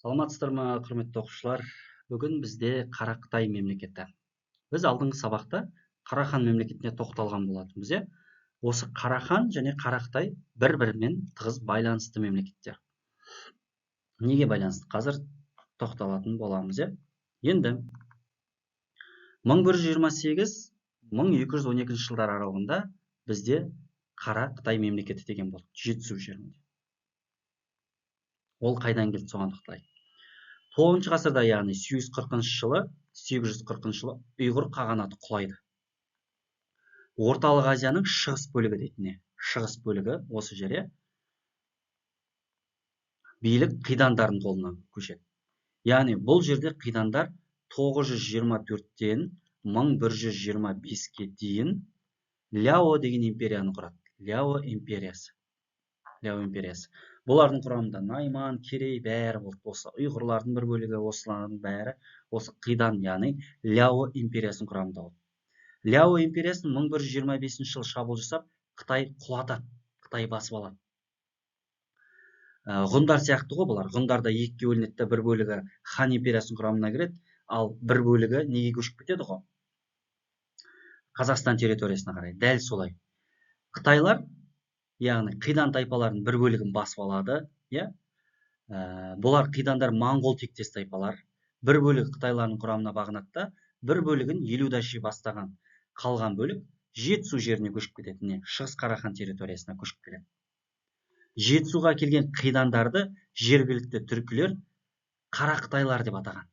Саламатсыздар ма, құрметті оқушылар? Бүгін бізде Қарақытай мемлекеті. Біз алдыңғы сабақта Қарахан мемлекетіне тоқталған болатынбыз, иә? Осы Қарахан және Қарақытай бір-бірімен тығыз байланысты мемлекеттер. Неге байланысты? Қазір тоқталатын боламыз, иә? Енді 1128-1212 жылдар аралығында бізде Қарақытай мемлекеті деген болды, Жетісу жерінде. Ол қайдан келді, соған тоқталайық. 9 ғасырда, яғни 840 жылы ұйғыр қағанаты құлайды. Орталық Азияның шығыс бөлігі дейтін, шығыс бөлігі осы жерде билік қидандардың қолына көшеді. Яғни бұл жерде қидандар 924-тен 1125-ке дейін Ляо деген империяны құрады. Ляо империясы. Бұлардың құрамында Найман, Керей бәрі болды. Осы ұйғырлардың бір бөлігі, осылардың бәрі осы қидан, яғни Ляо империясының құрамында болды. Ляо империясын 1125 жылы шабуыл жасап, Қытай құлатады, Қытай басып алады. Ғұндар сияқты ғой бұлар. Ғұндарда екіге бөлінеді, бір бөлігі хан империясының құрамына кіреді, ал бір бөлігі неге көшіп кетеді ғой? Қазақстан территориясына қарай. Дәл солай. Қытайлар, яғни қидан тайпалардың бір бөлігін басып алады, иә? Бұлар қидандар моңғол тектес тайпалар. Бір бөлігі Қытайлардың құрамына бағынады, бір бөлігін Елудаши бастаған қалған бөлік Жетісу жеріне көшіп кетеді, Шығыс Қарахан территориясына көшіп кетеді. Жетісуға келген қидандарды жергілікті түркілер Қарақытайлар деп атаған.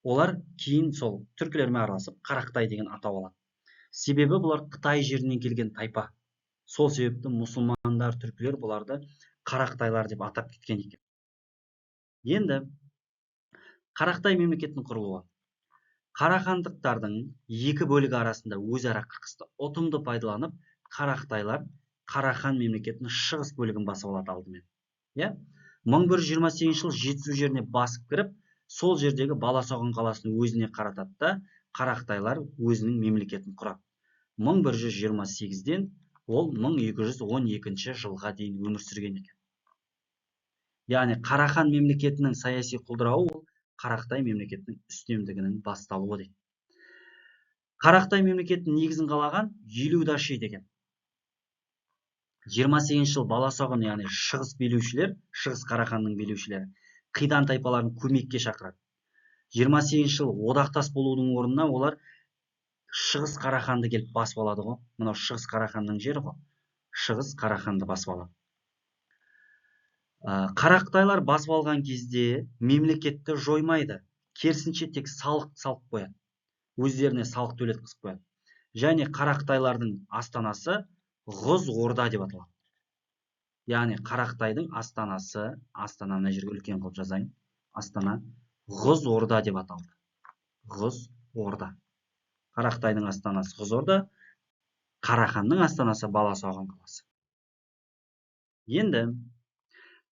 Олар кейін сол түркілермен араласып Қарақытай деген атау алады. Себебі бұлар Қытай жерінен келген тайпа. Сол себепті мұсылмандар, түркілер бұларды Қарақытайлар деп атап кеткен екен. Енді Қарақытай мемлекетінің құрылуы. Қарахандықтардың екі бөлігі арасында өзара қырқысты ұтымды пайдаланып, Қарақытайлар Қарахан мемлекетінің шығыс бөлігін басып алады алдымен. 1128 жылы Жетісу жеріне басып кіріп, сол жердегі Баласоғын қаласын өзіне қаратады да, Қарақытайлар өзінің мемлекетін құрады. 1128-ден ол 1212 жылға дейін өмір сүрген екен. Яғни Қарахан мемлекетінің саяси құлдырауы ол Қарақытай мемлекетінің үстемдігінің басталуы дейді. Қарақытай мемлекетінің негізін қалаған Елудаши деген. 28 жыл Баласоғын, яғни шығыс билеушілер, шығыс Қараханның билеушілері қидан тайпаларын көмекке шақырады. 28 жыл одақтас болудың орнына олар Шығыс Қараханды келіп басып алады ғой. Мынау Шығыс Қараханның жері ғой. Шығыс Қараханды басып алады. Қарақытайлар басып алған кезде мемлекетті жоймайды. Керісінше тек салық қояды. Өздеріне салық төлеткізіп қояды. Және Қарақытайлардың астанасы Ғұз Орда деп аталады. Яғни Қарақытайдың астанасы, астана мына жерге үлкен қылып жазайын. Астана Ғұз Орда деп аталды. Ғұз Орда. Қарақытайдың астанасы Ғұз Орда, Қараханның астанасы Баласоғын қаласы. Енді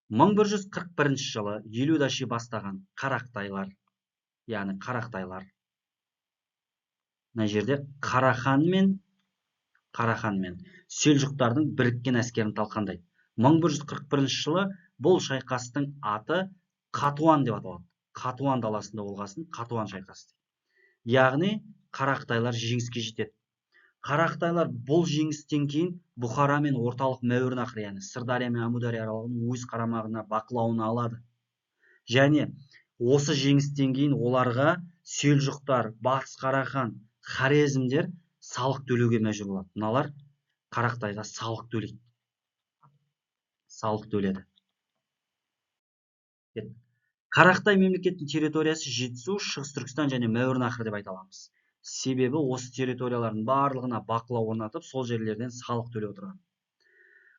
1141 жылы Елудаши бастаған Қарақытайлар, яғни Қарақытайлар, мына жерде Қарахан мен селжұқтардың біріккен әскерін талқандайды. 1141 жылы бұл шайқастың аты Қатуан деп аталады. Қатуан даласында болғасын Қатуан шайқасы. Яғни Қарақытайлар жеңіске жетеді. Қарақытайлар бұл жеңістен кейін Бұхара мен орталық Мәуереннахр, яғни Сырдария мен Әмудария аралығын өз қарамағына бақылауына алады. Және осы жеңістен кейін оларға селжұқтар, Батыс Қарахан, Хорезмдер салық төлеуге мәжбүр болады. Мыналар Қарақытайға салық төлейді. Салық төледі. Қарақытай мемлекетінің территориясы Жетісу, Шығыс Түркістан және Мәуереннахр деп айта аламыз. Себебі осы территориялардың барлығына бақылау орнатып, сол жерлерден салық төлеп отырған.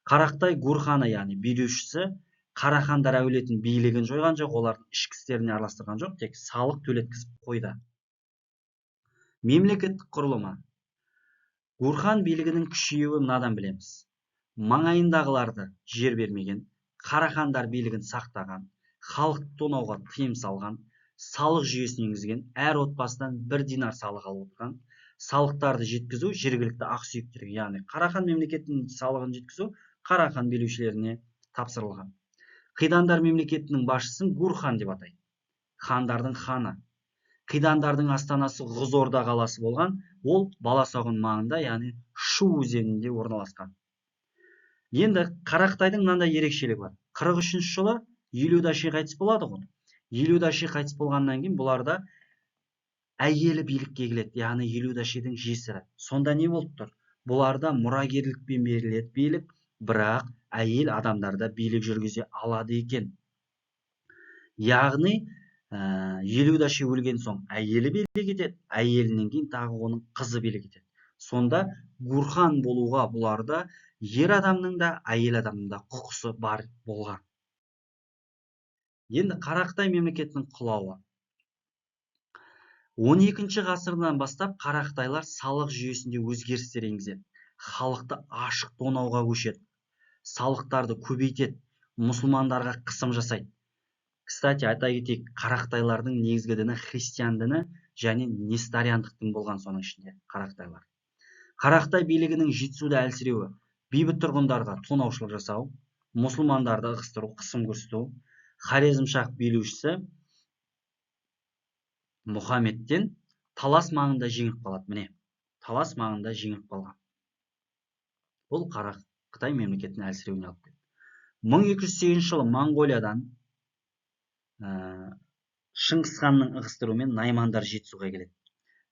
Қарақытай Гурханы, яғни билеушісі, Қарахандар әулетінің билігін жойған жоқ, олардың ішкі істеріне араластырған жоқ, тек салық төлеткізіп қойды. Мемлекеттік құрылымы. Гурхан билігінің күшеюі мынадан білеміз. Маңайындағыларды жер бермеген, Қарахандар билігін сақтаған, халықты тонауға тыйым салған, салық жүйесін енгізген, әр отбасынан 1 динар салық алып отырған, салықтарды жеткізу жергілікті ақсүйектерге, яғни Қарахан мемлекетінің салығын жеткізу Қарахан билеушілеріне тапсырылған. Қидандар мемлекетінің басшысын Гурхан деп атайды. хандардың ханы. Қидандардың астанасы Ғұзорда қаласы болған, ол Баласағұн маңында, яғни Шу өзенінде орналасқан. Енді Қарақытайдың мынандай ерекшелігі бар. 43-ші жылы Елеудаши қайтыс болады ғой. Елеудаши қайтыс болғаннан кейін бұларда әйелі билікке келеді, яғни Елеудашидің жесірі. Сонда не болып тұр? Бұларда мұрагерлікпен беріледі билік, бірақ әйел адамдарда билік жүргізе алады екен. Яғни Елеудаши өлген соң әйелі билік етеді, әйелінен кейін тағы оның қызы билік етеді. Сонда Гурхан болуға бұларда ер адамның да, әйел адамның да құқысы бар болған. Енді Қарақытай мемлекетінің құлауы. 12-ші ғасырдан бастап Қарақытайлар салық жүйесінде өзгерістер енгізеді. Халықты ашық тонауға көшеді. Салықтарды көбейтеді, мұсылмандарға қысым жасайды. Кстати, айта кетейік, Қарақытайлардың негізгі діні христиан діні және нестариандық дін болған соның ішінде Қарақытайлар. Қарақытай билігінің жетісуда әлсіреуі, бейбіт тұрғындарға тонаушылық жасау, мұсылмандарды ығыстыру, қысым көрсету, Хорезмшах билеушісі Мұхаммедтен Талас маңында жеңіліп қалады. Міне, Талас маңында жеңіліп қалған. Бұл Қарақытай мемлекетінің әлсіреуіне алып келді. 1208 жылы Монғолиядан Шыңғысханның ығыстыруымен наймандар жетісуға келеді.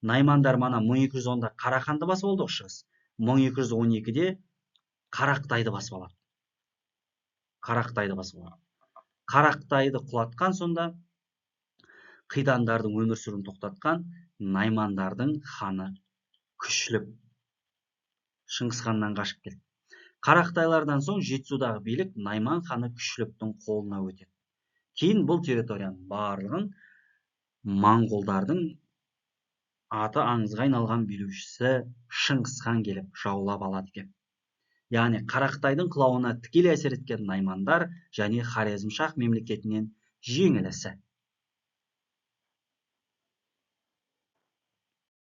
Наймандар мана 1210-да Қараханды басып алды, шығыс. 1212-де Қарақытайды басып алады. Қарақытайды құлатқан, сонда қидандардың өмір сүруін тоқтатқан наймандардың ханы Күшлүк Шыңғысханнан қашып келді. Қарақытайлардан соң жетісудағы билік Найман ханы Күшлүктің қолына өтеді. Кейін бұл территорияның барлығын моңғолдардың аты аңызға айналған билеушісі Шыңғысхан келіп жаулап алады екен. Яғни Қарақытайдың құлауына тікелей әсер еткен наймандар және Хорезмшах мемлекетінен жеңілісі.